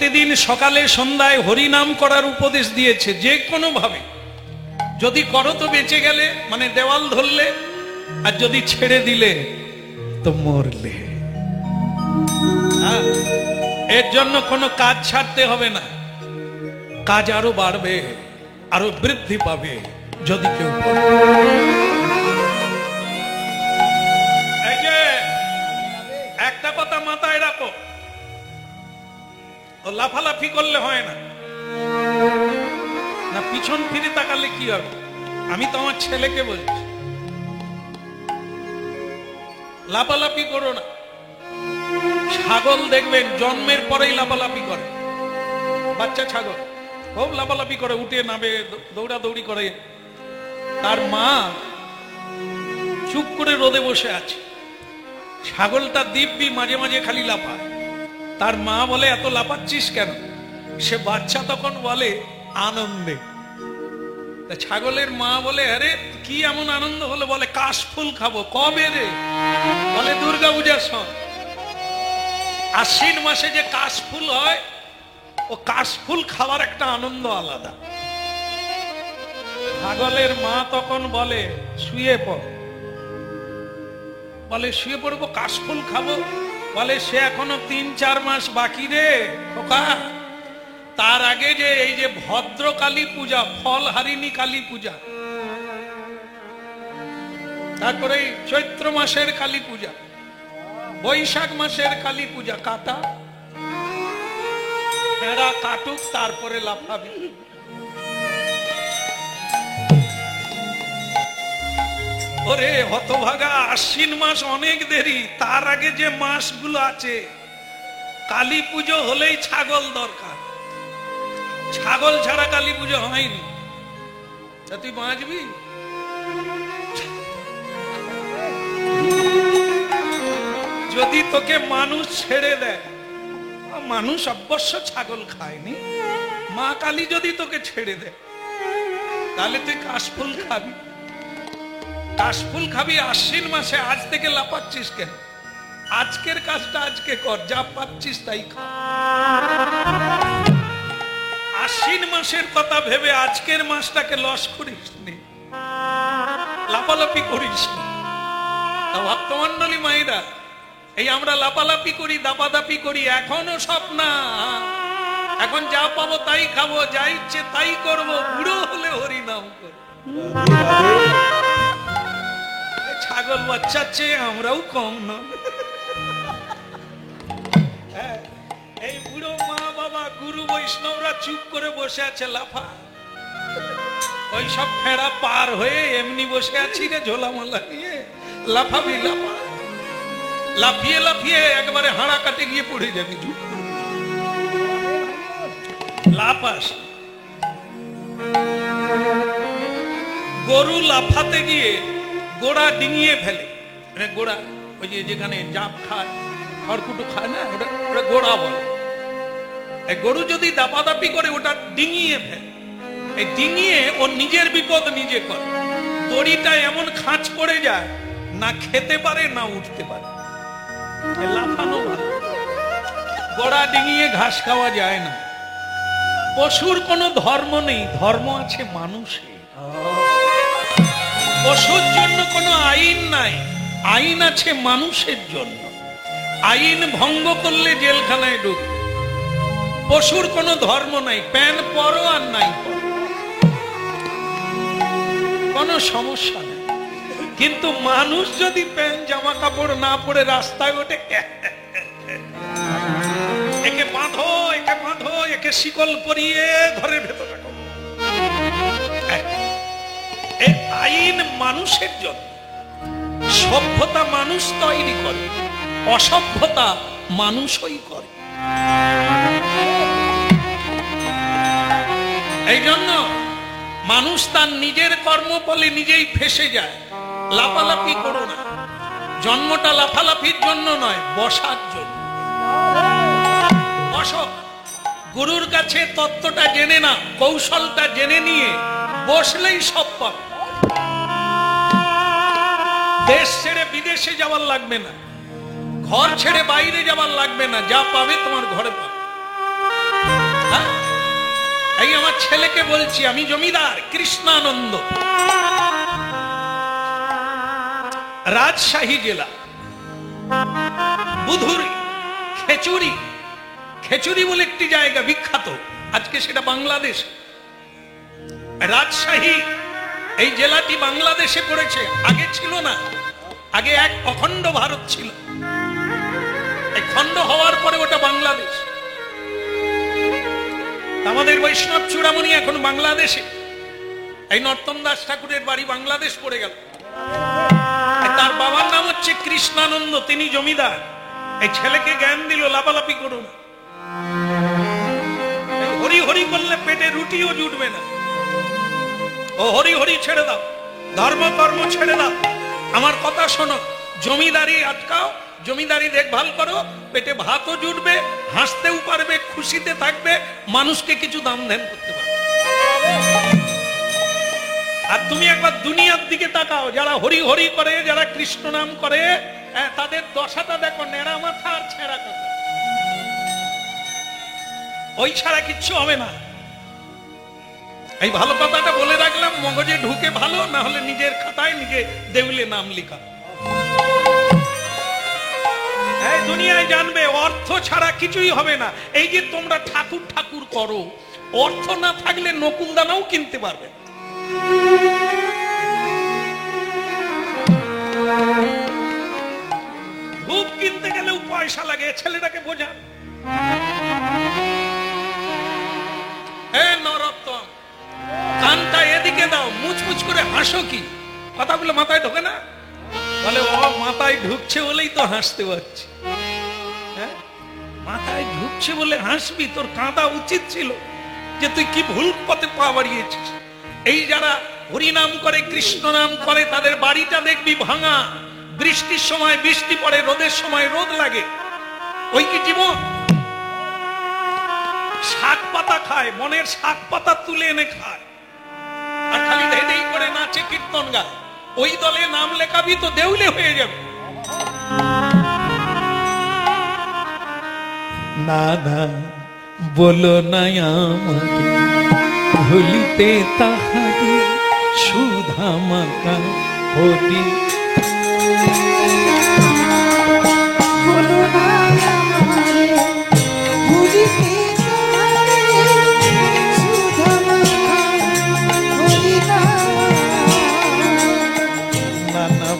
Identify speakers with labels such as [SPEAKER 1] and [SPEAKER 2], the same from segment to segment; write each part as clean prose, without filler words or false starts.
[SPEAKER 1] প্রতিদিন সকালে সন্ধ্যায় হরিনাম করার উপদেশ দিয়েছে, যে কোনো ভাবে যদি করো তো বেঁচে গেলে, মানে দেওয়াল ধরলে, আর যদি ছেড়ে দিলে তো মরলে। এর জন্য কোনো কাজ ছাড়তে হবে না, কাজ আরো বাড়বে, আরো বৃদ্ধি পাবে যদি কেউ করে। এই যে একটা কথা মাথায় রাখো, লাফালাফি করলে হয় না, না পিছন ফিরে তাকালে কি হবে। আমি তো আমার ছেলেকে বলছি, লাফালাফি করো না। ছাগল দেখবেন জন্মের পরেই লাফালাফি করে, বাচ্চা ছাগল খুব লাফালাফি করে, উঠে নামে, দৌড়াদৌড়ি করে। তার মা চুপ করে রোদে বসে আছে, ছাগলটা দিব্যি মাঝে মাঝে খালি লাফায়। তার মা বলে এত লাফাচ্ছিস কেন? সে বাচ্চা তখন বলে আনন্দে। ছাগলের মা বলে আরে কি এমন আনন্দ হলো? বলে কাশফুল খাবো। কবে রে? বলে দুর্গা পূজার সময়। আশ্বিন মাসে যে কাশফুল হয়, ও কাশফুল খাওয়ার একটা আনন্দ আলাদা। ছাগলের মা তখন বলে শুয়ে পড়। বলে শুয়ে পড়বো, কাশফুল খাবো? বলে সে এখনো ৩-৪ মাস বাকি রে খোকা। তার আগে যে এই যে ভদ্র কালী পূজা, ফল হারিণী কালী পূজা, তারপরে চৈত্র মাসের কালী পূজা, বৈশাখ মাসের কালী পূজা, কাটা এরা কাটুক, তারপরে লাফাবি। ওরে হতভাগা, আশ্বিন মাস অনেক দেরি, তার আগে যে মাসগুলো আছে, কালী পুজো হলেই ছাগল দরকার। ছাগল ছাড়া কালী পুজো হয়নি। তুই বাঁচবি? যদি তোকে মানুষ ছেড়ে দেয়, মানুষ অবশ্য ছাগল খায়নি, মা কালী যদি তোকে ছেড়ে দেয়, তাহলে তুই কাশফুল খাবি। কাশফুল খাবি আশ্বিন মাসে। আজ থেকে লাফাচ্ছিস কেন? আজকের কাজটা আজকে কর, যা পাচ্ছিস তাই খা। আশ্বিন মাসের কথা ভেবে আজকের মাসটাকে লস করিস নি, লাফালাফি করিস নি। ভক্তমন্ডলী মায়েরা, এই আমরা লাফালাফি করি, দাপাদাপি করি, এখনো সব না। এখন যা পাবো তাই খাবো, যা ইচ্ছে তাই করবো, বুড়ো হলে হরিনাম করবো। ছাগল বাচ্চার চেয়ে আমরাও কম না। এই বুড়ো মা বাবা গুরু বৈষ্ণবরা চুপ করে বসে আছে, লাফা। ওই সব ফেড়া পার হয়ে এমনি বসে আছি রে ঝোলামালা নিয়ে, লাফাবি লাফা। লাফিয়ে লাফিয়ে একবারে হাড়া কাটে গিয়ে পড়ে যাবি। লাফাস। গরু লাফাতে গিয়ে গোড়া ডিঙিয়ে ফেলে। মানে গোড়া, ওই যে যেখানে জাপ খায়, খড়কুটো খায় না, ওটা গোড়া বলে। এই গরু যদি দাপাদাপি করে, ওটা ডিঙিয়ে ফেলে। এই ডিঙিয়ে ও নিজের বিপদ নিজে করে। দড়িটা এমন খাঁচ পড়ে যায়, না খেতে পারে না উঠতে পারে। লাফানো ভালো, গোড়া ডিঙিয়ে ঘাস খাওয়া যায় না। পশুর কোনো ধর্ম নেই, ধর্ম আছে মানুষের। পশুর জন্য কোনো আইন নাই, আইন আছে মানুষের জন্য। আইন ভঙ্গ করলে জেলখানায় ঢুকবে। পশুর কোনো ধর্ম নাই, প্যান পরো আর নাই পরো, কোনো সমস্যা নেই। কিন্তু মানুষ যদি প্যান জামা কাপড় না পরে রাস্তায় ওঠে, একে বাঁধো, একে বাঁধো, একে শিকল পরিয়ে ঘরের ভেতর রাখো। এই আইন মানুষের জন্য। সভ্যতা মানুষ তৈরি করে, অসভ্যতা মানুষই করে। এই জন্য মানুষ তার নিজের কর্মফলে নিজেই ফেসে যায়। লাফালাফি করো না। জন্মটা লাফালাফির জন্য নয়, বসার জন্য। বসো, গুরুর কাছে তত্ত্বটা জেনে না, কৌশলটা জেনে নিয়ে বসলেই সব পাবে। দেশ ছেড়ে বিদেশে যাওয়ার লাগবে না, ঘর ছেড়ে বাইরে যাওয়ার লাগবে না, যা পাবে তোমার ঘরে পাবে। ছেলেকে বলছি, আমি জমিদার কৃষ্ণানন্দ, রাজশাহী জেলা, বুধুরি খেচুরি, খেচুরি বলে একটি জায়গা বিখ্যাত, আজকে সেটা বাংলাদেশ। রাজশাহী এই জেলাটি বাংলাদেশে পড়েছে, আগে ছিল না, আগে এক অখণ্ড ভারত ছিল, এই খণ্ড হওয়ার পরে ওটা বাংলাদেশ। আমাদের বৈষ্ণব চূড়ামণি এখন বাংলাদেশে, এই নর্তন দাস ঠাকুরের বাড়ি বাংলাদেশ পড়ে গেল। তার বাবার নাম হচ্ছে কৃষ্ণানন্দ, তিনি জমিদার। এই ছেলেকে জ্ঞান দিল লাফালাফি করুন, হরি হরি করলে পেটে রুটিও জুটবে না, ও হরি হরি ছেড়ে দাও, ধর্ম কর্ম ছেড়ে দাও, আমার কথা শোনো, জমিদারি আটকাও, জমিদারি দেখভাল করো, পেটে ভাতও জুটবে, হাসতেও পারবে, খুশিতে থাকবে, মানুষকে কিছু দান ধ্যান করতে পারবে। আর তুমি একবার দুনিয়ার দিকে তাকাও, যারা হরি হরি করে, যারা কৃষ্ণ নাম করে, তাদের দশাটা দেখো, নেড়া মাথা আর ছেঁড়া কথা, ওই ছাড়া কিচ্ছু হবে না। এই ভালো কথাটা বলে রাখলাম, মগজে ঢুকে ভালো, না হলে নিজের খাতায় নিজে দেউলে নাম লিখা। এই দুনিয়ায় জানবে অর্থ ছাড়া কিছুই হবে না। এই যে তোমরা ঠাকুর ঠাকুর করো, অর্থ না থাকলে নকুল দানাও কিনতে পারবে। ধূপ কিনতে গেলেও পয়সা লাগে, ছেলেটাকে বোঝা। নরোত্তম, কানটা এদিকে দাও, মুচমুচ করে হাসো, কি কথাগুলো মাথায় ঢোকে না? বলে ও মাথায় ঢুকছে বলেই তো হাসতে পারছি। মাথায় ঢুকছে বলে হাসবি, তোর কাঁদা উচিত ছিল যে তুই কি ভুল পথে পা বাড়িয়েছিস। এই যারা হরিনাম করে, কৃষ্ণ নাম করে, তাদের বাড়িটা দেখবি ভাঙা, বৃষ্টির সময় বৃষ্টি পড়ে, রোদের সময় রোদ লাগে। ওই কি জীবন? শাক পাতা খায়, মনের শাক পাতা তুলে এনে খায়, আর খালি ধেই করে নাচে, কীর্তন গায়। ওই দলে নাম লেখাবি তো দেউলে হয়ে যাবে। না না বলো না আমাকে ভুলিতে তাহারে সুধা মাতা হরি।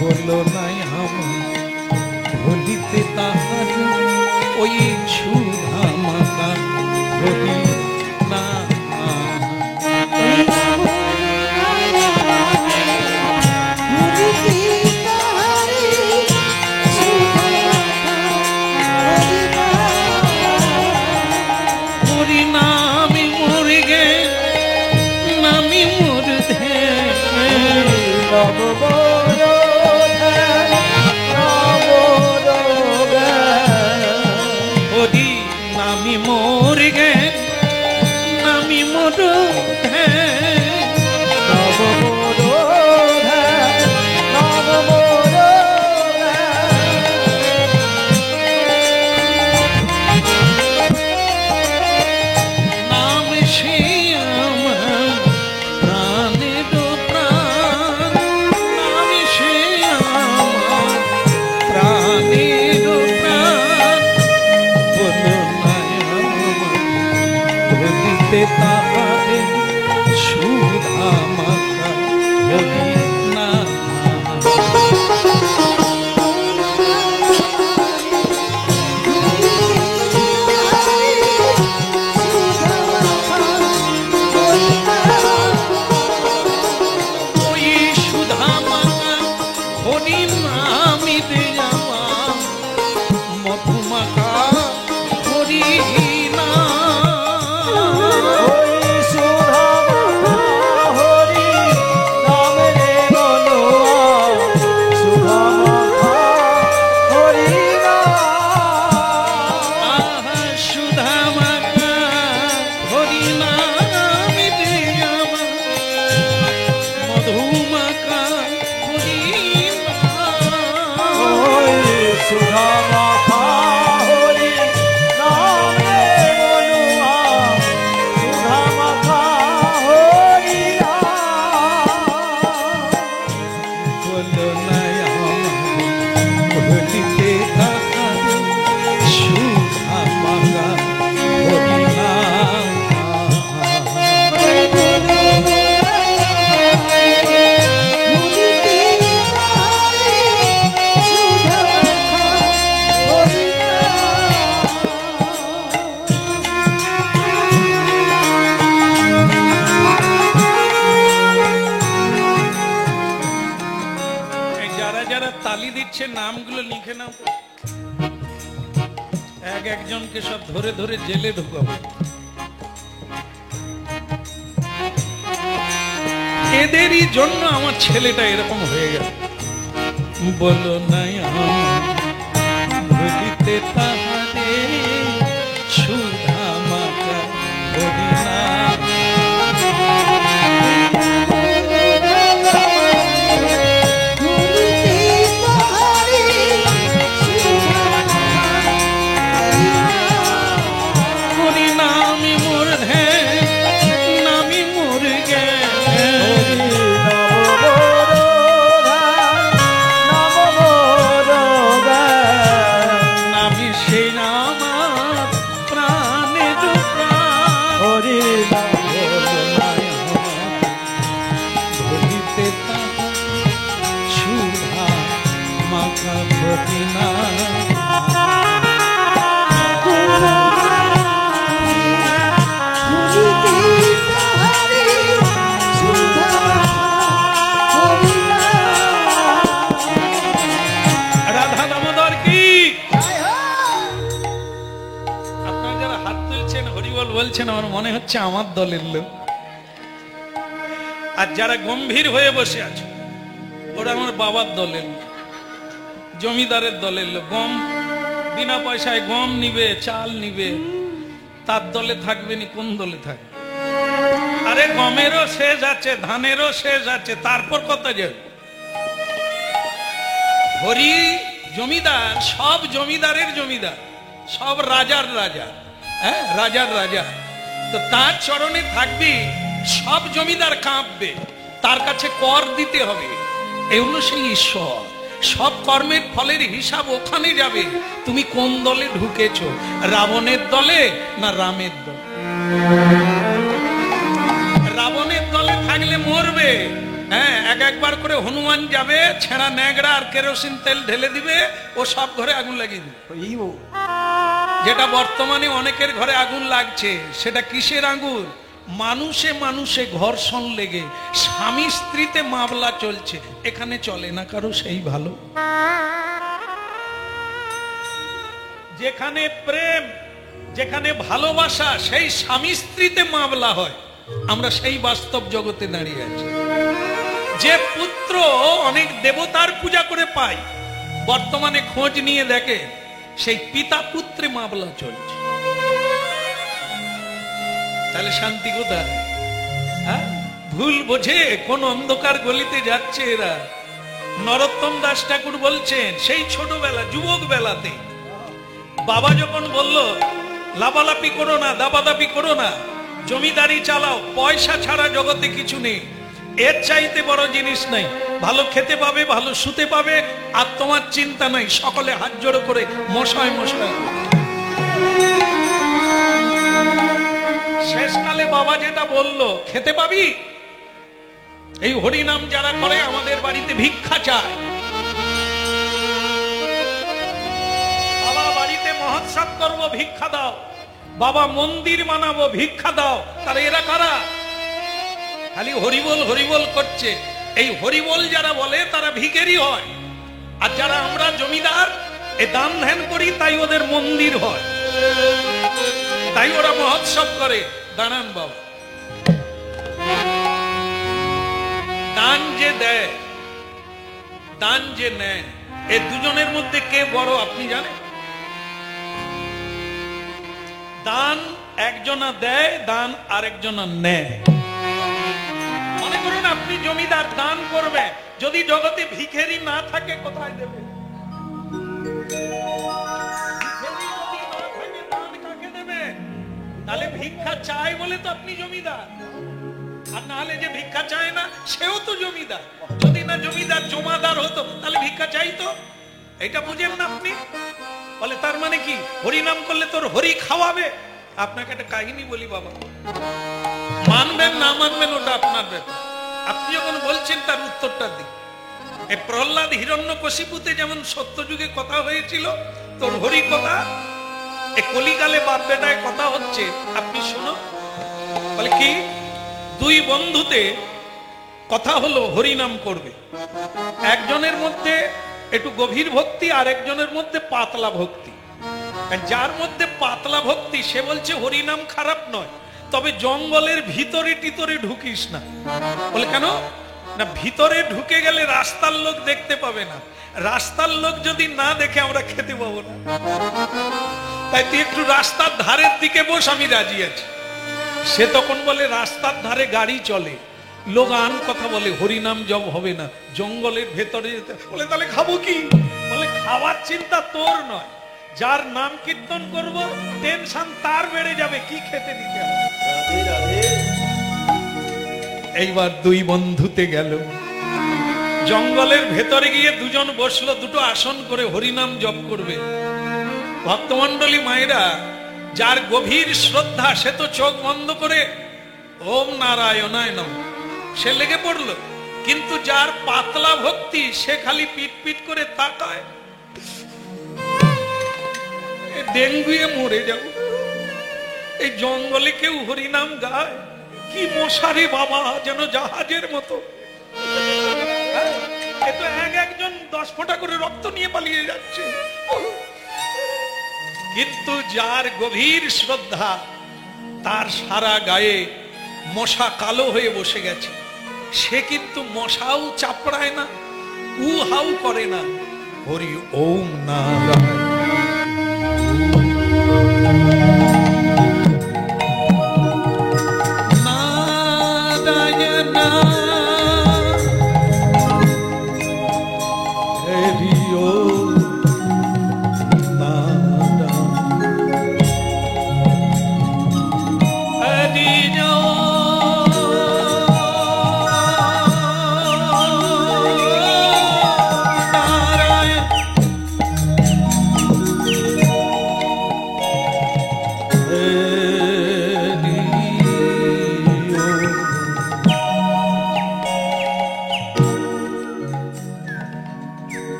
[SPEAKER 1] বলো নাই আমার ভুলিতে তাহারে ওই সুধা মাতা হরি না। হরি নামি মরে গে নামি মরধে নামি মোর গে নামি মোর হে নাম সে আমার প্রাণের প্রাণ, নাম সে আমার প্রাণের প্রাণ। বলো তাহারে সুধা মাতা হরি না। ওই সুধা মাতা হরি নামি দে আমার মধুমাতা হরি না। নিচে নামগুলো লিখে নাও, এক একজনকে সব ধরে ধরে জেলে ঢুকাবো। এদেরই জন্য আমার ছেলেটা এরকম হয়ে গেল। বলো নাই ভুলিতে তাহারে সুধা মাতা হরিনা। আমার মনে হচ্ছে আমার দলের লোক, আর যারা গম্ভীর হয়ে বসে আছে ওরা আমার বাবার দলের লোক, জমিদারের দলের লোক। গম বিনা পয়সায় গম নিবে, চাল নিবে, তার দলে থাকবে নি, কোন দলে থাকবে? আরে গমেরও শেষ আছে, ধানেরও শেষ আছে, তারপর কত যাবে? হরি জমিদার, সব জমিদারের জমিদার, সব রাজার রাজা, হ্যাঁ রাজার রাজা। তো তার চরণে থাকবি, সব জমিদার কাঁপবে, তার কাছে কর দিতে হবে। এগুলো সেই ঈশ্বর, সব কর্মের ফলের হিসাব ওখানে যাবে। তুমি কোন দলে ঢুকেছো, রাবণের দলে না রামের দলে? রাবণের দলে থাকলে মরবে। হ্যাঁ, একবার করে হনুমান যাবে, ছেঁড়া ন্যাংরা আর কেরোসিন তেল ঢেলে দিবে, ও সব ঘরে আগুন লাগিয়ে দিবে। যেটা বর্তমানে অনেকের ঘরে আগুন লাগছে, সেটা কিসের আগুন? মানুষে মানুষে ঘর্ষণ লেগে স্বামী স্ত্রীতে মামলা চলছে। এখানে চলে না কারো সেই ভালো? যেখানে প্রেম, যেখানে ভালোবাসা, সেই স্বামী স্ত্রীতে মামলা হয়। আমরা সেই বাস্তব জগতে দাঁড়িয়ে আছি। যে পুত্র অনেক দেবতার পূজা করে পায়, বর্তমানে খোঁজ নিয়ে দেখে সেই পিতা পুত্রে মামলা চলছে। তাহলে শান্তি কোথায়? হ্যাঁ, ভুল বোঝে কোন অন্ধকার গলিতে যাচ্ছে এরা। নরোত্তম দাস ঠাকুর বলছেন, সেই ছোটবেলা, যুবক বেলাতে বাবা যখন বলল লাপালাপি করো না, দাপাদাপি করো না, জমিদারি চালাও, পয়সা ছাড়া জগতে কিছু নেই, এর চাইতে বড় জিনিস নাই, ভালো খেতে পাবে, ভালো শুতে পাবে, আর তোমার চিন্তা নাই। সকলে হাত জোড়ো করে মশায় মশায়। শেষকালে বাবা যেটা বলল, খেতে পাবি? এই হরিনাম যারা করে আমাদের বাড়িতে ভিক্ষা চায়, বাবা বাড়িতে মহোৎসব করবো, ভিক্ষা দাও, বাবা মন্দির বানাবো, ভিক্ষা দাও। তারা এরা কারা? খালি হরিবল হরিবল করছে। এই হরিবল যারা বলে তারা ভিখারি হয়, আর যারা আমরা জমিদার এ দান ধ্যান করি, তাই ওদের মন্দির হয়, তাই ওরা মহোৎসব করে। দাঁড়ান বাবা, দান যে দেয়, দান যে নেয়, এ দুজনের মধ্যে কে বড় আপনি জানেন? দান একজনা দেয়, দান আরেকজনা নেয়। মনে করুন আপনি জমিদার, দান করবে, যদি জগতে ভিখারি না থাকে কোথায় দেবে? তাহলে ভিক্ষা চায় বলে তো আপনি জমিদার, আর না হলে যে ভিক্ষা চায় না সেও তো জমিদার। যদি না জমিদার জমাদার হতো তাহলে ভিক্ষা চাইতো। এটা বুঝেন না আপনি? বলে তার মানে কি, হরিনাম করলে তোর হরি খাওয়াবে? আপনাকে একটা কাহিনী বলি বাবা, মানবেন না মানবেন ওটা আপনার ব্যাপার। আপনি যখন বলছেন তার উত্তরটা দিন। এই প্রহ্লাদ হিরণ্যকশিপুতে যেমন সত্যযুগে কথা হয়েছিল, তোর হরি কথা এই কলিকালে বাপ বেটায় কথা হচ্ছে, আপনি শোনো। বলে কি, দুই বন্ধুতে কথা হলো হরিনাম করবে। একজনের মধ্যে একটু গভীর ভক্তি, আর একজনের মধ্যে পাতলা ভক্তি। যার মধ্যে পাতলা ভক্তি সে বলছে হরিনাম খারাপ নয়, তবে জঙ্গলের ভিতরে টিতরে ঢুকিস না। বলে কেন? না, ভিতরে ঢুকে গেলে রাস্তার লোক দেখতে পাবে না, রাস্তার লোক যদি না দেখে আমরা খেতে পাবো না। তাই তুই একটু রাস্তার ধারের দিকে বস, আমি রাজি আছি। সে তখন বলে রাস্তার ধারে গাড়ি চলে, লোক আন কথা বলে, হরিনাম জপ হবে না, জঙ্গলের ভেতরে যেতে। বলে তাহলে খাবো কি? বলে খাওয়ার চিন্তা তোর নয়, যার নাম কীর্তন করব টেনশন তার বেড়ে যাবে, কি খেতে দিতে হবে। এইবার দুই বন্ধুতে গেল, জঙ্গলের ভেতরে গিয়ে দুজন বসলো, দুটো আসন করে হরিনাম জপ করবে। ভক্তমন্ডলী মায়েরা, যার গভীর শ্রদ্ধা সে তো চোখ বন্ধ করে ওম নারায়ণায় নমঃ সে লেগে পড়লো, কিন্তু যার পাতলা ভক্তি সে খালি পিট পিট করে তাকায়, ডেঙ্গুয়ে মরে যাবো। এই জঙ্গলে কেউ হরিনাম গায়? কি মশারে বাবা, যেন জাহাজের মতো। এতো একজন 10 ফোঁটা করে রক্ত নিয়ে পালিয়ে যাচ্ছে। কিন্তু যার গভীর শ্রদ্ধা, তার সারা গায়ে মশা কালো হয়ে বসে গেছে, সে কিন্তু মশাও চাপড়ায় না, উ হাউ করে না, হরি ওম নারায়ণ।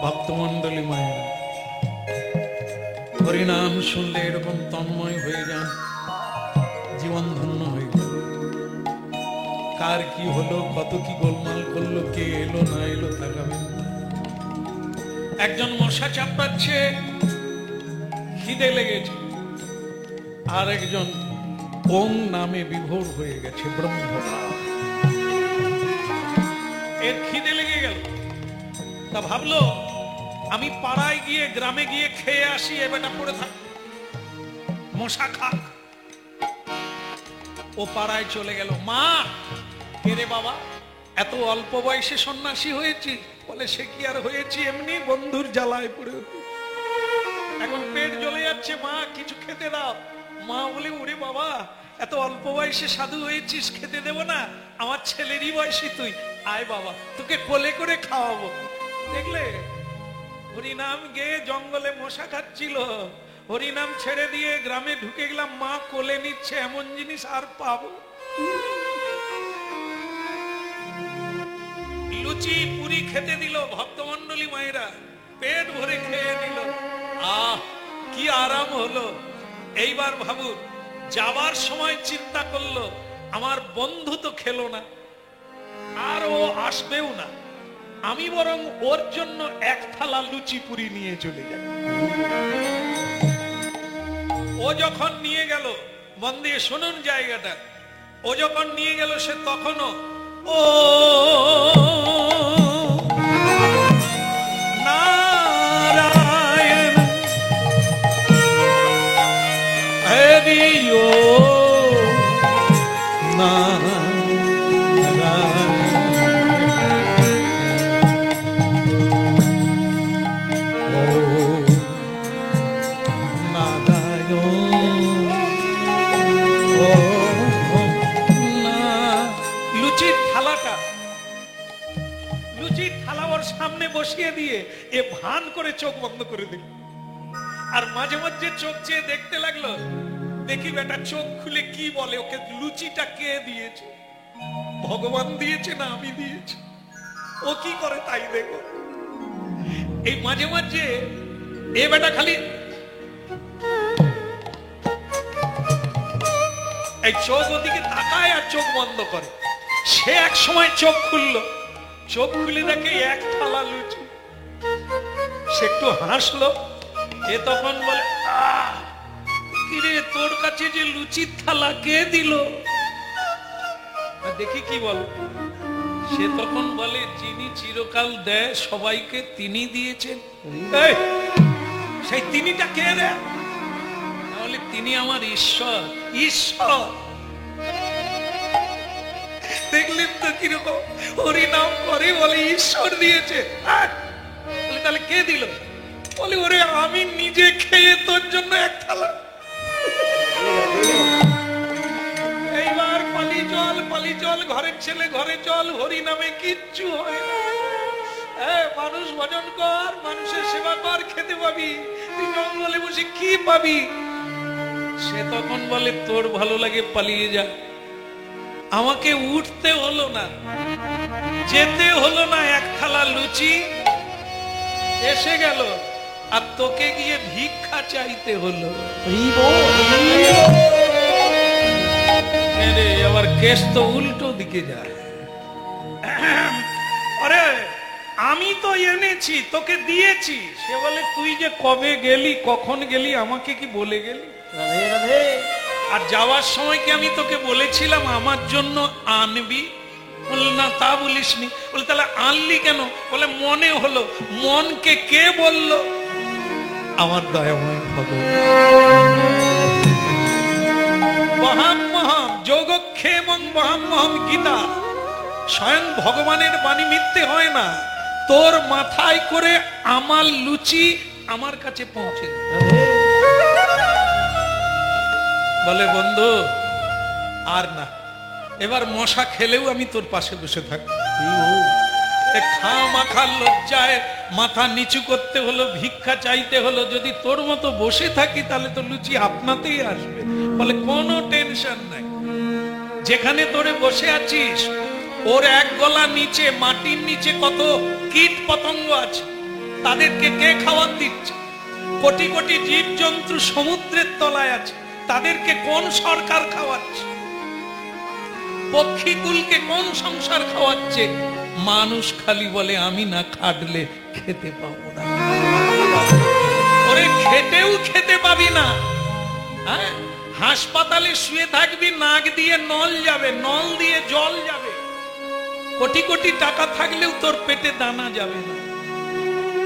[SPEAKER 1] ভক্তমন্ডলী মায়েরা, হরিনাম শুনলে এরকম তন্ময় হয়ে যান, জীবন ধন্য হয়ে যান। কার কি হলো, কত কি গোলমাল করলো, কে এলো না এলো তাকাবেন না। একজন মশা চাপড়াচ্ছে, খিদে লেগেছে, আর একজন ওম নামে বিভোর হয়ে গেছে, ব্রহ্মভাব। এর খিদে লেগে গেল, তা ভাবলো আমি পাড়ায় গিয়ে গ্রামে গিয়ে খেয়ে আসি, এ বেটা পড়ে থাক, মশা খাক। ও পাড়ায় চলে গেল। মা, কে রে বাবা, এত অল্প বয়সে সন্ন্যাসী হয়েছি? বলে সে কি আর হয়েছি, এমনি বন্ধুর জ্বালায় পড়ে, এখন পেট জ্বলে যাচ্ছে, মা কিছু খেতে দাও। মা বলে ওরে বাবা, এত অল্প বয়সে সাধু হয়েছিস, খেতে দেব না? আমার ছেলেরই বয়সী তুই, আয় বাবা তোকে কোলে করে খাওয়াবো। দেখলে, হরিনাম গেয়ে জঙ্গলে মশা খাচ্ছিল, হরিনাম ছেড়ে দিয়ে গ্রামে ঢুকে গেলাম, মা কোলে নিচ্ছে, এমন জিনিস আর পাবো? লুচি পুরি খেতে দিল ভক্তমন্ডলী মায়েরা, পেট ভরে খেয়ে নিল, আহ কি আরাম হলো। এইবার ভাবুন, যাবার সময় চিন্তা করলো আমার বন্ধু তো খেলো না, আর ও আসবেও না, আমি বরং ওর জন্য এক থালা লুচি পুরি নিয়ে চলে যাই। ও যখন নিয়ে গেল, মন দিয়ে শুনুন জায়গাটা, ও যখন নিয়ে গেল সে তখনও ও নারায়ণ হরি ও সামনে বসিয়ে দিয়ে এ ভান করে চোখ বন্ধ করে দিল, আর মাঝে মাঝে চোখ চেয়ে দেখতে লাগলো, দেখি বেটা চোখ খুলে কি বলে, ওকে লুচিটা কে দিয়েছে, ভগবান দিয়েছে না আমি দিয়েছি, ও কি করে তাই দেখো। এই মাঝে মাঝে এ বেটা খালি এই চোখ ওদিকে তাকায় আর চোখ বন্ধ করে, সে এক সময় চোখ খুললো, চোখ খুলে দেখে এক থালা লুচি। সে একটু হাসলো। এ তখন বলে, কিরে তোর কাছে যে লুচির থালা কে দিল? দেখি কি বল। সে তখন বলে, যিনি চিরকাল দেয় সবাইকে তিনি দিয়েছেন। সেই তিনিটা কে রে? তাহলে তিনি আমার ঈশ্বর। ঈশ্বর দেখলেন তো কিরকম হরিনাম করে, বলে ঈশ্বর দিয়েছে। তাহলে কে দিল? বলে, ওরে আমি নিজে খেয়ে তোর জন্য এক থালা। এইবার পালি চল, পালি চল, ঘরের ছেলে ঘরে চল, হরি নামে কিচ্ছু হয় না। মানুষ ভজন কর, মানুষের সেবা কর, খেতে পাবি। তুই জঙ্গলে বসে কি পাবি? সে তখন বলে, তোর ভালো লাগে পালিয়ে যা। আমাকে উঠতে হলো না, যেতে হলো না, এক থালা লুচি এসে গেল, আর তোকে গিয়ে ভিক্ষা চাইতে হলো। আবার কেস তো উল্টো দিকে যায়। আরে আমি তো এনেছি, তোকে দিয়েছি। সে বলে, তুই যে কবে গেলি, কখন গেলি, আমাকে কি বলে গেলি? আর যাওয়ার সময় কি আমি তোকে বলেছিলাম আমার জন্য আনবি? বল না, তা বলিসনি। বলে, তাহলে আনলি কেন? বলে, মনে হলো। মনকে কে বলল? আমার দয়াময় ভগবান। মহাম্মহম যোগক্ষেমং মহাম্মহম গীতা, স্বয়ং ভগবানের বাণী মিথ্যে হয় না। তোর মাথায় করে আমার লুচি আমার কাছে পৌঁছে। বলে, বন্ধু আর না, এবার মশা খেলেও আমি তোর পাশে বসে থাকি। খামাখার লজ্জায় মাথা নিচু করতে হলো, ভিক্ষা চাইতে হলো। যদি তোর মতো বসে থাকি তাহলে তো লুচি আপনাতেই আসবে। বলে, কোনো টেনশন নাই। যেখানে তোরে বসে আছিস ওর এক গলা নিচে, মাটির নিচে কত কীট পতঙ্গ আছে, তাদেরকে কে খাবার দিচ্ছে? কোটি কোটি জীব জন্তু সমুদ্রের তলায় আছে, তাদেরকে কোন সরকার খাওয়াচ্ছে? পক্ষীকুলকে কোন সংসার খাওয়াচ্ছে? মানুষ খালি বলে, আমি না খাটলে খেতে পাবো না। ওরে খেতেও খেতে পাবি না। হ্যাঁ, হাসপাতালে শুয়ে থাকবি, নাক দিয়ে নল যাবে, নল দিয়ে জল যাবে। কোটি কোটি টাকা থাকলেও তোর পেটে দানা যাবে না।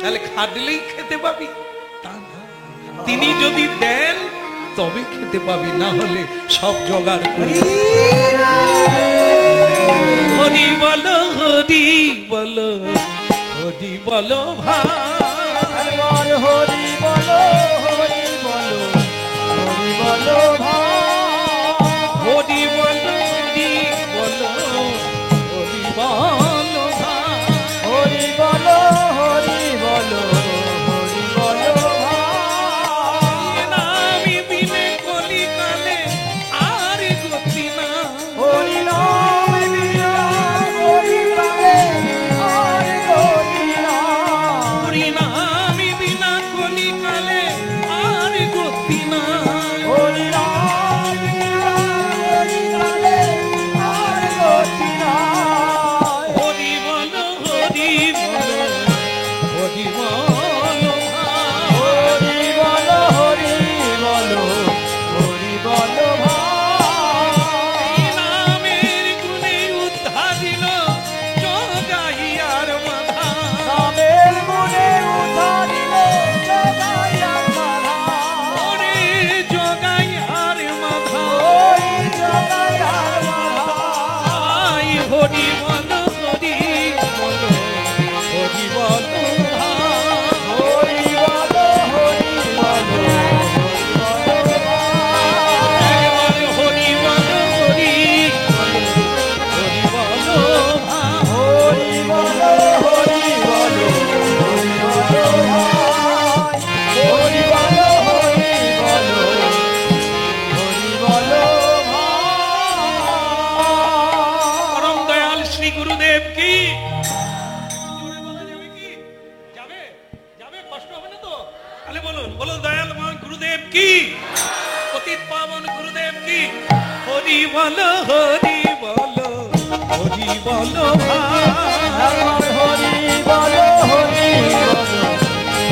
[SPEAKER 1] তাহলে খাটলেই খেতে পাবি তা না। তিনি যদি দেন তবে খেতে পাবি, না হলে সব জোগাড় করি। হরি বলো, হরি বলো, হরি বলো ভাই,
[SPEAKER 2] হরি বলো, হরি বলো, হরি বলো ভাই,
[SPEAKER 1] হরি বলো, হরি বলো, হরি বলো ভাই,
[SPEAKER 2] হরি বলো, হরি বলো, হরি বলো ভাই।
[SPEAKER 1] নামি বিনে কলিকালে আর গতি না।
[SPEAKER 2] হরি নাম বিনা কলিকালে আর গতি না।
[SPEAKER 1] হরি নামি বিনা কলিকালে আর গতি না।
[SPEAKER 2] হরি নাম বিনা কলিকালে আর গতি না।
[SPEAKER 1] হরি বলো, হরি বলো, হরি বলো ভাই।
[SPEAKER 2] হরি বলো, হরি বলো, হরি বলো ভাই।
[SPEAKER 1] নামের গুণে উদ্ধার দিল জগাইয়ার মাথা।
[SPEAKER 2] নামের গুণে উদ্ধারিল জগাইয়ার মাথা।
[SPEAKER 1] ওরে জগাইয়ার মাথা,
[SPEAKER 2] ওই জগাইয়ার মাথা।
[SPEAKER 1] আই হরি বলো, হরি বলো, হরি বলো ভাই।
[SPEAKER 2] হরি বলো, হরি বলো, হরি বলো ভাই।
[SPEAKER 1] একবারে হরি বলো, হরি বলো, হরি বলো ভাই।
[SPEAKER 2] হরি বলো, হরি বলো, হরি বলো ভাই। হরি বলো, হরি বলো, হরি বলো ভাই।
[SPEAKER 1] পরম দয়াল শ্রী গুরুদেব কি? জোরে বলা যাবে কি? যাবে? যাবে? কষ্ট হবে না তো? তাহলে বলুন, বলো দয়াল গুরুদেব কি? পতিত পাবন গুরুদেব কি? হরি বলো, হরি বলো, হরি বলো ভাই,
[SPEAKER 2] একবার হরি বলো হরি বলো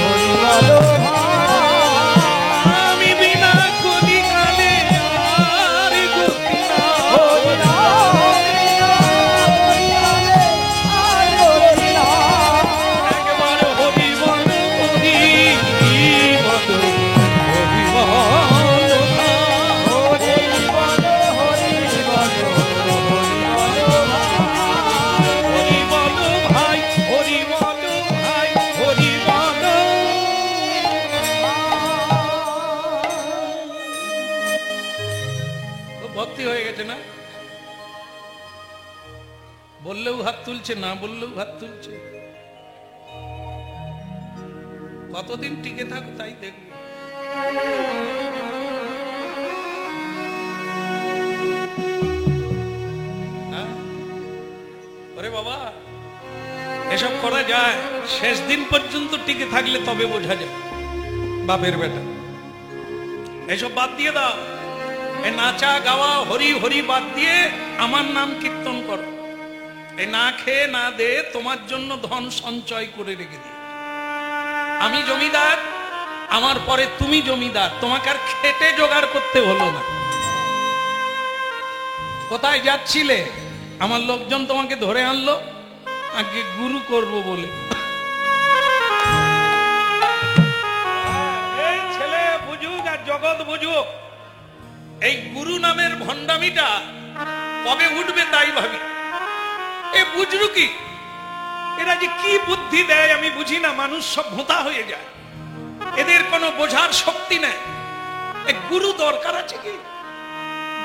[SPEAKER 2] হরি বলো ভাই।
[SPEAKER 1] আমি বিনা কলিকালে আর গতি না।
[SPEAKER 2] হরি নাম আর গতি নাই।
[SPEAKER 1] একবার হরি বলো হরি বলো হরি বলো ভাই।
[SPEAKER 2] হরি বলো হরি বলো হরি বলো ভাই।
[SPEAKER 1] হরি বলো ভাই, হরি বলো ভাই, হরি বলো। ভক্তি হয়ে গেছে না? বললেও হাত তুলছে, না বললেও হাত তুলছে। কতদিন টিকে থাকো তাই দেখবে। হ্যাঁ? ওরে বাবা, এসব করা যায়, শেষ দিন পর্যন্ত টিকে থাকলে তবে বোঝা যায় বাপের বেটা। এসব বাদ দিয়ে দাও, এই নাচা গাওয়া হরি হরি বাদ দিয়ে আমার নাম কীর্তন করো। এই না খেয়ে না দে তোমার জন্য ধন সঞ্চয় করে রেখে দিই। আমি জমিদার, আমার পরে তুমি জমিদার, তোমাকে আর খেটে জোগাড় করতে হলো না। কোথায় যাচ্ছিলে? আমার লোকজন তোমাকে ধরে আনলো আগে গুরু করব বলে। এই ছেলে বুঝুক আর জগৎ বুঝুক, এই গুরু নামের ভণ্ডামিটা কবে উঠবে তাই ভাবি। এ বুঝলু কি, এরা যে কি বুদ্ধি দেয় আমি বুঝি না। মানুষ সব ভোঁতা হয়ে যায়, এদের কোনো বোঝার শক্তি নেই। এ গুরু দরকার আছে কি?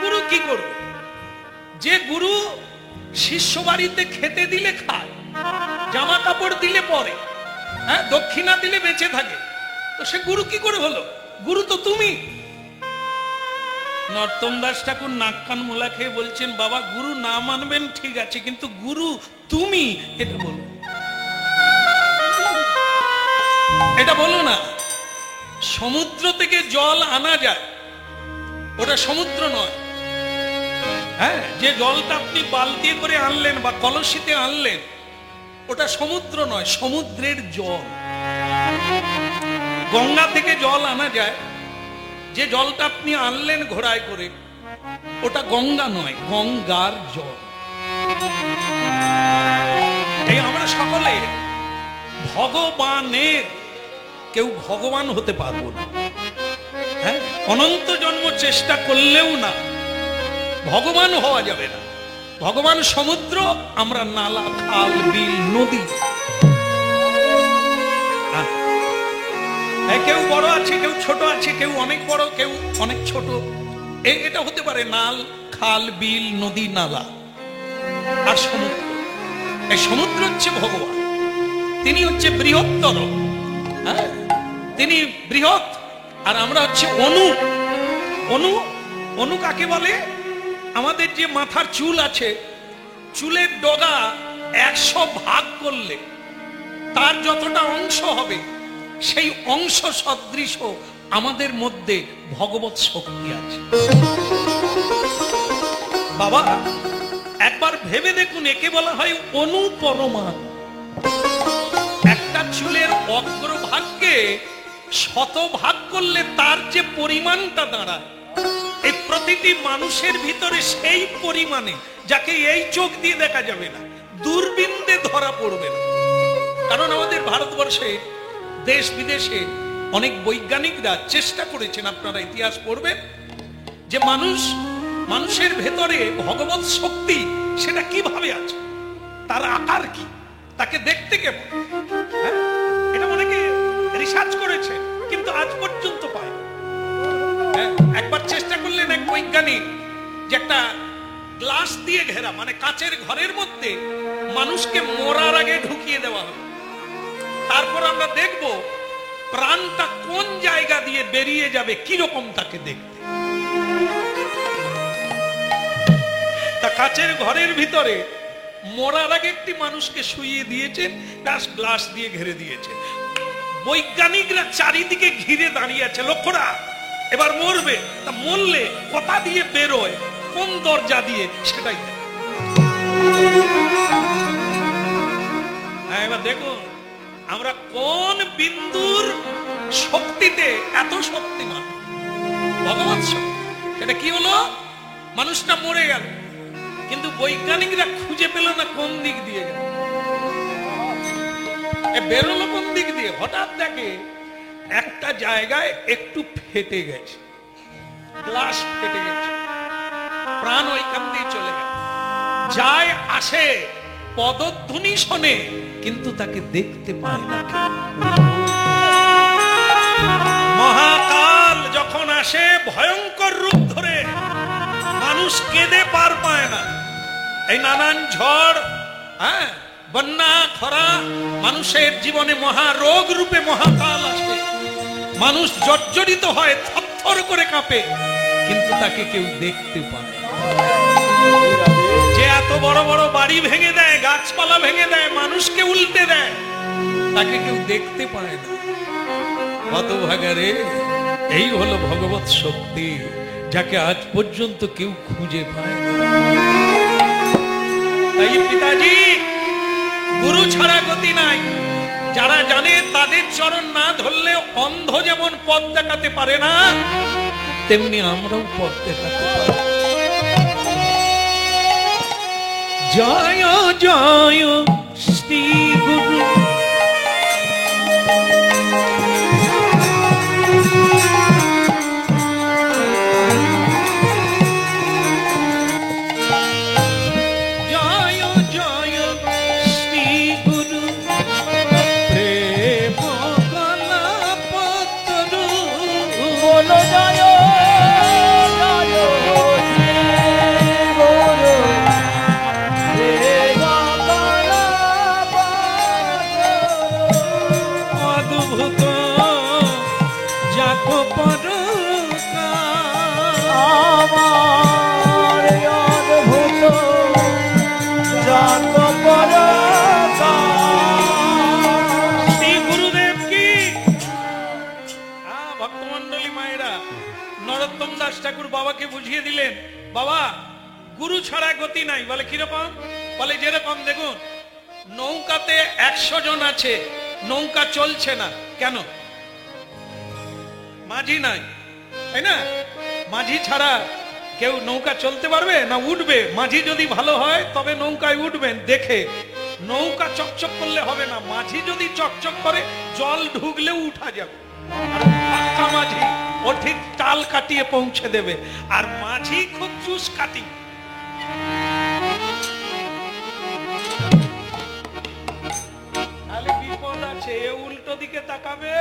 [SPEAKER 1] গুরু কি করবে? যে গুরু শিষ্য বাড়িতে খেতে দিলে খায়, জামা কাপড় দিলে পরে, হ্যাঁ, দক্ষিণা দিলে বেঁচে থাকে, তো সে গুরু কি করে হলো? গুরু তো তুমি। নর্তম দাস ঠাকুর নাক কান মোলা খেয়ে বলছেন, বাবা গুরু না মানবেন ঠিক আছে, কিন্তু গুরু তুমি এটা বলো, এটা বলো না। সমুদ্র থেকে জল আনা যায়, ওটা সমুদ্র নয়। হ্যাঁ, যে জলটা আপনি বালতি করে আনলেন বা কলসিতে আনলেন, ওটা সমুদ্র নয়, সমুদ্রের জল। গঙ্গা থেকে জল আনা যায়, যে জলটা আপনি আনলেন ঘোড়ায় করে, ওটা গঙ্গা নয়, গঙ্গার জল। এই আমরা সকলে ভগবানের, কেউ ভগবান হতে পারবো না। হ্যাঁ, অনন্ত জন্ম চেষ্টা করলেও না, ভগবান হওয়া যাবে না। ভগবান সমুদ্র, আমরা নালা, খাল, বিল, নদী। কেউ বড় আছে, কেউ ছোট আছে, কেউ অনেক বড়, কেউ অনেক ছোট। এটা হতে পারে নাল, খাল, বিল, নদী, নালা আর সমুদ্র। এই সমুদ্র হচ্ছে ভগবান, তিনি হচ্ছে বৃহত্তর। হ্যাঁ, তিনি বৃহৎ, আর আমরা হচ্ছে অনু। অনু, অনু কাকে বলে? আমাদের যে মাথার চুল আছে, চুলের ডগা 100 ভাগ করলে তার যতটা অংশ হবে, সেই অংশ সদৃশ আমাদের মধ্যে ভগবত শক্তি আছে। বাবা একবার ভেবে দেখুন, একে বলা হয় অনুপরমাণু। একটা চুলের অগ্রভাগকে 100 ভাগ করলে তার যে পরিমাণটা দাঁড়ায়, এই প্রতিটি মানুষের ভিতরে সেই পরিমাণে, যাকে এই চোখ দিয়ে দেখা যাবে না, দূরবীন দিয়ে ধরা পড়বে না। কারণ আমাদের ভারতবর্ষে দেশ বিদেশে অনেক বৈজ্ঞানিকরা চেষ্টা করেছেন, আপনারা ইতিহাস পড়বেন, যে মানুষের ভেতরে ভগবত শক্তি সেটা কিভাবে আছে, তার আকার কি, তাকে দেখতে কেমন। হ্যাঁ, এটা অনেকে রিসার্চ করেছে, কিন্তু আজ পর্যন্ত পায়। একবার চেষ্টা করলেন এক বৈজ্ঞানিক, যে একটা গ্লাস দিয়ে ঘেরা, মানে কাচের ঘরের মধ্যে মানুষকে মরার আগে ঢুকিয়ে দেওয়া হবে। তারপর আমরা দেখব প্রাণটা কোন জায়গা দিয়ে বেরিয়ে যাবে, কিরকম তাকে দেখতে। তা কাচের ঘরের ভিতরে মরার আগে একটি মানুষকে শুইয়ে দিয়েছেন, গ্লাস দিয়ে ঘিরে দিয়েছেন। বৈজ্ঞানিকরা চারিদিকে ঘিরে দাঁড়িয়ে আছে, লক্ষ্যরা এবার মরবে, তা মরলে কোথা দিয়ে বেরোয়, কোন দরজা দিয়ে, সেটাই এবার দেখুন আমরা কোন বিন্দুর শক্তিতে এত শক্তিমান। ভগবৎ শক্তি। এটা কি হলো? মানুষটা মরে গেল, কিন্তু বৈজ্ঞানিকরা খুঁজে পেল না কোন দিক দিয়ে গেল, বেরোলো কোন দিক দিয়ে। হঠাৎ দেখে একটা জায়গায় একটু ফেটে গেছে, গ্লাস ফেটে গেছে, প্রাণ ওইখান দিয়ে চলে গেল। যায় আসে পদধ্বনি শোনে, কিন্তু তাকে দেখতে পায় না। মহাকাল যখন আসে ভয়ঙ্কর রূপ ধরে, মানুষ কেঁদে পার পায় না। এই নানান ঝড়, হ্যাঁ, বন্যা, খরা, মানুষের জীবনে মহারোগ রূপে মহাকাল আসে। মানুষ জর্জরিত হয়, থরথর করে কাঁপে, কিন্তু তাকে কেউ দেখতে পায় না। যে এত বড় বড় বাড়ি ভেঙে দেয়, গাছপালা ভেঙে দেয়, মানুষকে উল্টে দেয়, তাকে কেউ দেখতে পায় না। হতভাগারে, এই হলো ভগবৎ শক্তি, যাকে আজ পর্যন্ত কেউ খুঁজে পায় না। তাই পিতাজি, গুরু ছাড়া গতি নাই। যারা জানে তাদের চরণ না ধরলে অন্ধ যেমন পথ দেখাতে পারে না, তেমনি আমরাও পথ দেখাতে পারি। জয় জয় শ্রী গুরু, ঠাকুর বাবাকে বুঝিয়ে দিলেন, বাবা গুরু ছাড়া গতি নাই। বলে কিরকম? বলে যেরকম দেখুন, নৌকাতে 100 জন আছে, নৌকা চলছে না কেন? মাঝি নাই, তাই না? মাঝি ছাড়া কেউ নৌকা চলতে পারবে না? উঠবে। মাঝি যদি ভালো হয় তবে নৌকায় উঠবেন দেখে। নৌকা চকচক করলে হবে না, মাঝি যদি চকচক করে জল ঢুকলেও উঠা যাবে। মাঝি ও ঠিক টাল কাটিয়ে পৌঁছে দেবে, আর মাঝি খুব চুস কাটি। তাহলে বিপদ আছে, উল্টো দিকে তাকাবে,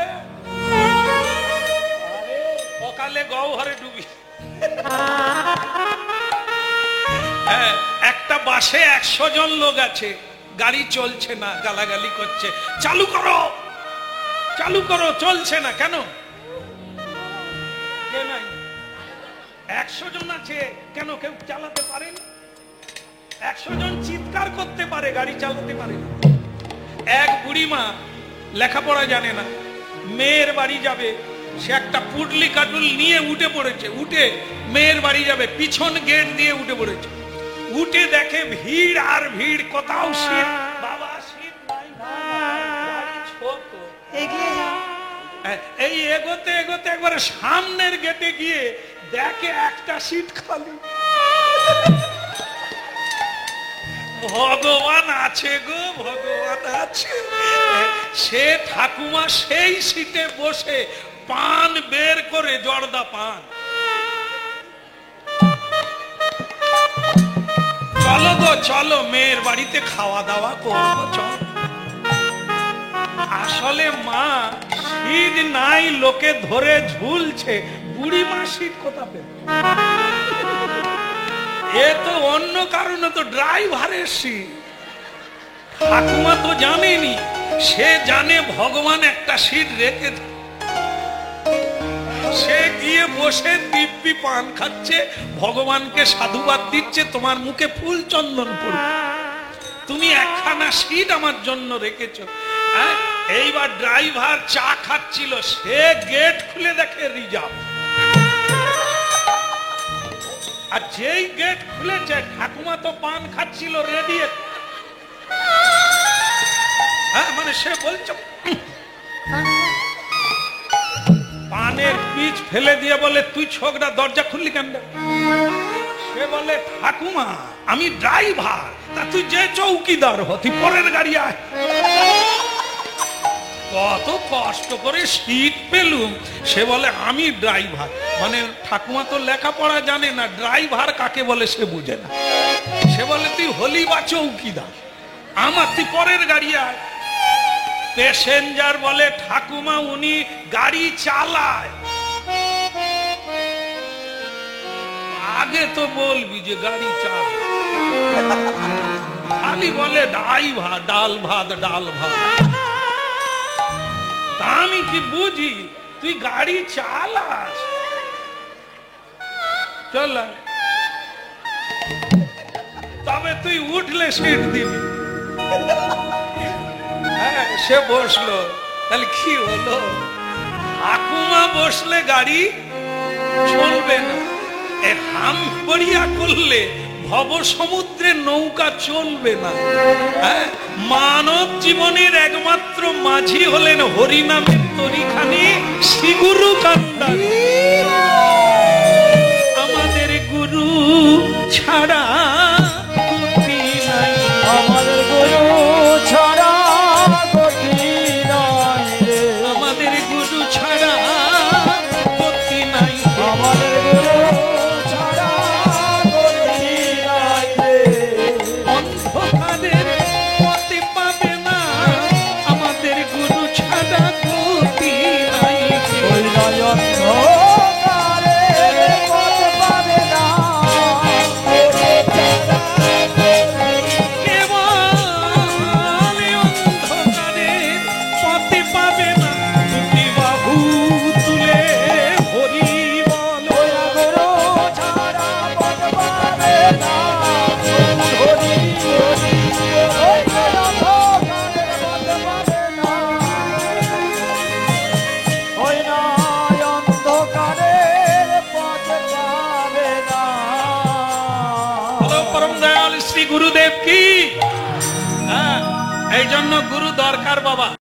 [SPEAKER 1] সকালে গহ্বরে ডুবি। একটা বাসে 100 জন লোক আছে, গাড়ি চলছে না, গালাগালি করছে, চালু করো চালু করো, চলছে না কেন? 100 জন আছে, কেন কেউ চালাতে পারেন? 100 জন চিৎকার করতে পারে, গাড়ি চালাতে পারে না। এক বুড়িমা লেখাপড়া জানে না, মেয়ের বাড়ি যাবে, সে একটা পুডলি কাটুল নিয়ে উঠে পড়েছে। উঠে মেয়ের বাড়ি যাবে, পিছন গেট দিয়ে উঠে পড়েছে। উঠে দেখে ভিড় আর ভিড়, কোথাও সিট, বাবা সিট নাই, গাড়ি ছোট। এই এগোতে এগোতে একবারে সামনের গেটে গিয়ে দেখে একটা সিট খালি। ভগবান আছে গো, ভগবান আছে। সে ঠাকুমা সেই সিটে বসে পান বের করে, জর্দা পান। চলো গো চলো, মেয়ের বাড়িতে খাওয়া দাওয়া করবো, চল। আসলে মা সিট নাই, লোকে ধরে ঝুলছে, বুড়ি মা সিট কোথা পেল? এ তো অন্য কারণে, তো ড্রাইভারের সিট। ঠাকুমা তো জানেনি, সে জানে ভগবান একটা সিট রেখে। সে গিয়ে বসে দিব্যি পান খাচ্ছে, ভগবানকে সাধুবাদ দিচ্ছে, তোমার মুখে ফুল চন্দন পড়বে, তুমি একখানা সিট আমার জন্য রেখেছো। এইবার ড্রাইভার চা খাচ্ছিল, সে গেট খুলে দেখে রিজার্ভ। আর যেই গেট খুলেছে, ঠাকুমা তো পান খাচ্ছিল রেডি, হ্যাঁ মানে সে বলছে পানের পিচ ফেলে দিয়ে বলে তুই ছোকরা দরজা খুললি কেন? সে বলে ঠাকুমা আমি ড্রাইভার, তা তুই যে চৌকিদার হ, তুই পরের গাড়ি আয়। কত কষ্ট করে সিট পেলুম। সে বলে আমি ড্রাইভার, মানে ঠাকুমা তো লেখাপড়া জানে না, ড্রাইভার কাকে বলে সে বুঝে না। সে বলে তুই হলি বা চৌকিদার, আমার তুই পরের গাড়ি আয়। প্যাসেঞ্জার বলে ঠাকুমা উনি গাড়ি চালায়। আগে তো বলবি যে গাড়ি চালায়, খালি বলে ড্রাইভার, ডাল ভাত ডাল ভাত। তা আমি কি বুঝি তুই গাড়ি চালাস? চল তবে তুই উঠলে সিট দিবি। হ্যাঁ সে বসলো, তাহলে কি হলো? ঠাকুমা বসলে গাড়ি চলবে না, হাম পড়িয়া করলে ভব সমুদ্রে নৌকা চলবে না। হ্যাঁ মানব জীবনের একমাত্র মাঝি হলেন হরিনামের তরিখানি শ্রী গুরু কান্দারি। আমাদের গুরু ছাড়া গতি নাই,
[SPEAKER 2] আমাদের গুরু ছাড়া গতি নাই রে,
[SPEAKER 1] আমাদের গুরু ছাড়া গতি নাই,
[SPEAKER 2] আমাদের গুরু ছাড়া গতি নাই রে,
[SPEAKER 1] অন্ধকারের পথে পাবে না, আমাদের গুরু ছাড়া গতি নাই।
[SPEAKER 2] ওই নয় অন্ধকারে পথ পাবে না,
[SPEAKER 1] কেবল অন্ধকারের পথে পাবে না, দুটি বাহু তুলে হরি বল।
[SPEAKER 2] ওই গুরু ছাড়া পথ পাবে না, হরি হরি ওই নয় অন্ধকারে পথ পাবে না, ওই নয় অন্ধকারের পথ পাবে না।
[SPEAKER 1] বলো পরম দয়াল শ্রী গুরুদেব কি। হ্যাঁ এই জন্য গুরু দরকার বাবা।